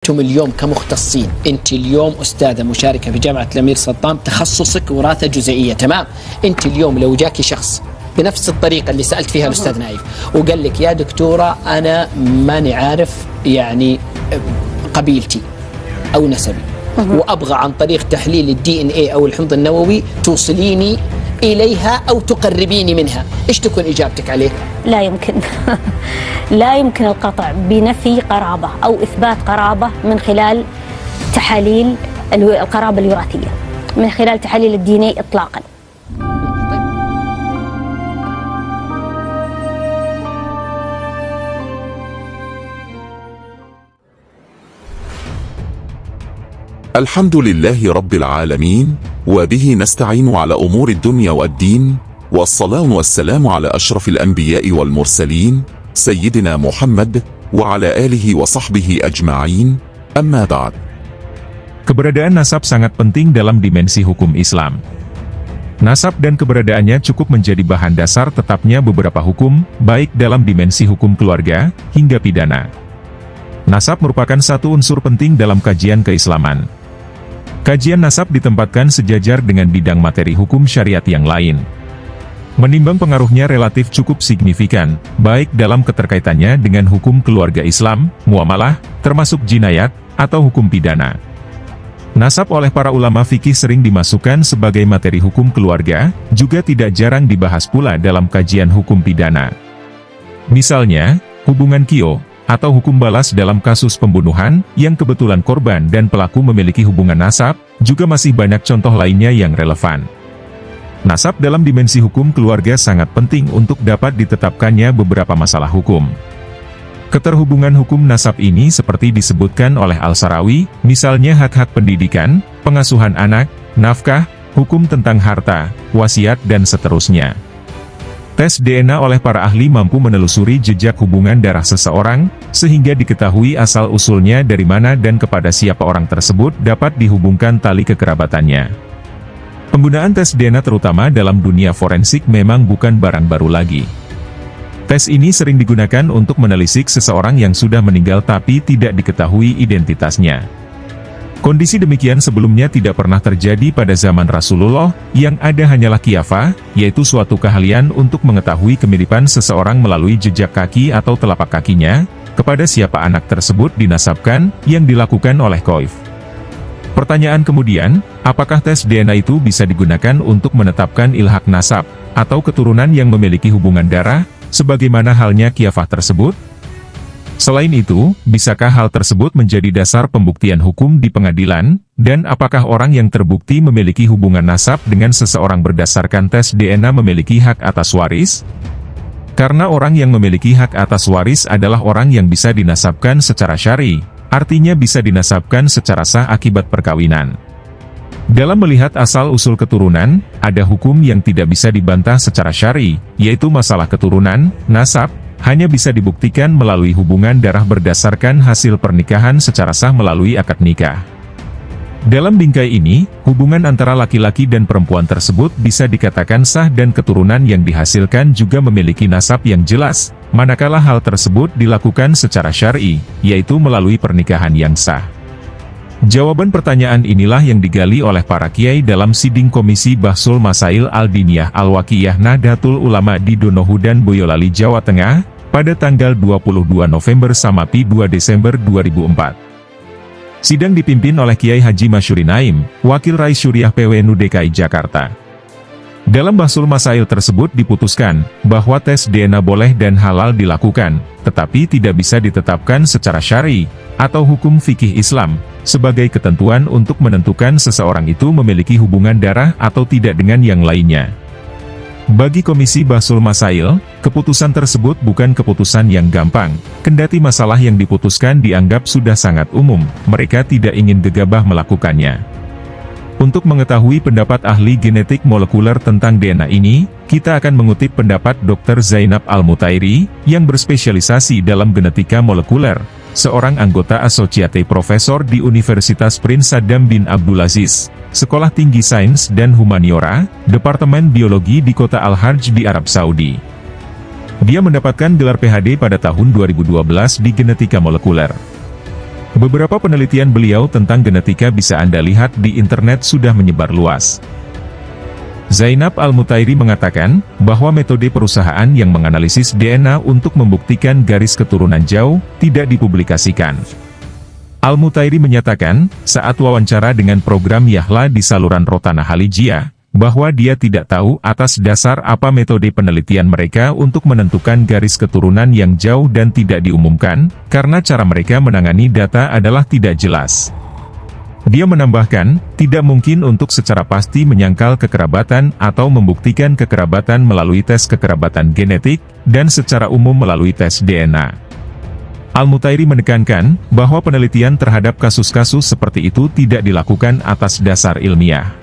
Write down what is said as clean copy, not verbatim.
أنتم اليوم كمختصين، أنت اليوم أستاذة مشاركة في جامعة الأمير سلطان، تخصصك وراثة جزيئية، تمام؟ أنت اليوم لو جاكي شخص بنفس الطريقة اللي سألت فيها الأستاذ نايف وقال لك يا دكتورة أنا ماني عارف يعني قبيلتي أو نسبي وأبغى عن طريق تحليل الدي إن إيه أو الحمض النووي توصليني إليها أو تقربيني منها، إيش تكون إجابتك عليه؟ لا يمكن لا يمكن القطع بنفي قرابة أو إثبات قرابة من خلال تحاليل القرابة الوراثية، من خلال تحاليل الدي إن إيه إطلاقا. الحمد لله رب العالمين، وبه نستعين على أمور الدنيا والدين، والصلاة والسلام على أشرف الأنبياء والمرسلين سيدنا محمد وعلى آله وصحبه أجمعين. أما بعد. Keberadaan nasab sangat penting dalam dimensi hukum Islam. Nasab dan keberadaannya cukup menjadi bahan dasar tetapnya beberapa hukum, baik dalam dimensi hukum keluarga hingga pidana. Nasab merupakan satu unsur penting dalam kajian keislaman. Kajian nasab ditempatkan sejajar dengan bidang materi hukum syariat yang lain. Menimbang pengaruhnya relatif cukup signifikan, baik dalam keterkaitannya dengan hukum keluarga Islam, muamalah, termasuk jinayat, atau hukum pidana. Nasab oleh para ulama fikih sering dimasukkan sebagai materi hukum keluarga, juga tidak jarang dibahas pula dalam kajian hukum pidana. Misalnya, hubungan kio, atau hukum balas dalam kasus pembunuhan, yang kebetulan korban dan pelaku memiliki hubungan nasab, juga masih banyak contoh lainnya yang relevan. Nasab dalam dimensi hukum keluarga sangat penting untuk dapat ditetapkannya beberapa masalah hukum. Keterhubungan hukum nasab ini seperti disebutkan oleh Al-Sarawi, misalnya hak-hak pendidikan, pengasuhan anak, nafkah, hukum tentang harta, wasiat dan seterusnya. Tes DNA oleh para ahli mampu menelusuri jejak hubungan darah seseorang, sehingga diketahui asal-usulnya dari mana dan kepada siapa orang tersebut dapat dihubungkan tali kekerabatannya. Penggunaan tes DNA terutama dalam dunia forensik memang bukan barang baru lagi. Tes ini sering digunakan untuk menelisik seseorang yang sudah meninggal tapi tidak diketahui identitasnya. Kondisi demikian sebelumnya tidak pernah terjadi pada zaman Rasulullah, yang ada hanyalah qiyafah, yaitu suatu keahlian untuk mengetahui kemiripan seseorang melalui jejak kaki atau telapak kakinya, kepada siapa anak tersebut dinasabkan, yang dilakukan oleh Qoif. Pertanyaan kemudian, apakah tes DNA itu bisa digunakan untuk menetapkan ilhaq nasab, atau keturunan yang memiliki hubungan darah, sebagaimana halnya qiyafah tersebut? Selain itu, bisakah hal tersebut menjadi dasar pembuktian hukum di pengadilan, dan apakah orang yang terbukti memiliki hubungan nasab dengan seseorang berdasarkan tes DNA memiliki hak atas waris? Karena orang yang memiliki hak atas waris adalah orang yang bisa dinasabkan secara syar'i, artinya bisa dinasabkan secara sah akibat perkawinan. Dalam melihat asal-usul keturunan, ada hukum yang tidak bisa dibantah secara syar'i, yaitu masalah keturunan, nasab, hanya bisa dibuktikan melalui hubungan darah berdasarkan hasil pernikahan secara sah melalui akad nikah. Dalam bingkai ini, hubungan antara laki-laki dan perempuan tersebut bisa dikatakan sah dan keturunan yang dihasilkan juga memiliki nasab yang jelas, manakala hal tersebut dilakukan secara syar'i, yaitu melalui pernikahan yang sah. Jawaban pertanyaan inilah yang digali oleh para kiai dalam siding Komisi Bahsul Masail Al-Diniyah Al-Waqiyah Nahdlatul Ulama di Donohudan Boyolali, Jawa Tengah, pada tanggal 22 November sampai 2 Desember 2004. Sidang dipimpin oleh Kiai Haji Masyuri Naim, Wakil Rais Syuriah PWNU DKI Jakarta. Dalam Bahsul Masail tersebut diputuskan, bahwa tes DNA boleh dan halal dilakukan, tetapi tidak bisa ditetapkan secara syar'i, atau hukum fikih Islam, sebagai ketentuan untuk menentukan seseorang itu memiliki hubungan darah atau tidak dengan yang lainnya. Bagi Komisi Bahsul Masail, keputusan tersebut bukan keputusan yang gampang, kendati masalah yang diputuskan dianggap sudah sangat umum, mereka tidak ingin gegabah melakukannya. Untuk mengetahui pendapat ahli genetik molekuler tentang DNA ini, kita akan mengutip pendapat Dr. Zainab Al-Mutairi, yang berspesialisasi dalam genetika molekuler, seorang anggota Asosiate Profesor di Universitas Prince Saddam bin Abdulaziz, Sekolah Tinggi Sains dan Humaniora, Departemen Biologi di Kota Al-Harj di Arab Saudi. Dia mendapatkan gelar PhD pada tahun 2012 di genetika molekuler. Beberapa penelitian beliau tentang genetika bisa Anda lihat di internet sudah menyebar luas. Zainab Al-Mutairi mengatakan bahwa metode perusahaan yang menganalisis DNA untuk membuktikan garis keturunan jauh tidak dipublikasikan. Al-Mutairi menyatakan, saat wawancara dengan program Yahla di saluran Rotana Halijia, bahwa dia tidak tahu atas dasar apa metode penelitian mereka untuk menentukan garis keturunan yang jauh dan tidak diumumkan, karena cara mereka menangani data adalah tidak jelas. Dia menambahkan, tidak mungkin untuk secara pasti menyangkal kekerabatan atau membuktikan kekerabatan melalui tes kekerabatan genetik, dan secara umum melalui tes DNA. Al-Mutairi menekankan bahwa penelitian terhadap kasus-kasus seperti itu tidak dilakukan atas dasar ilmiah.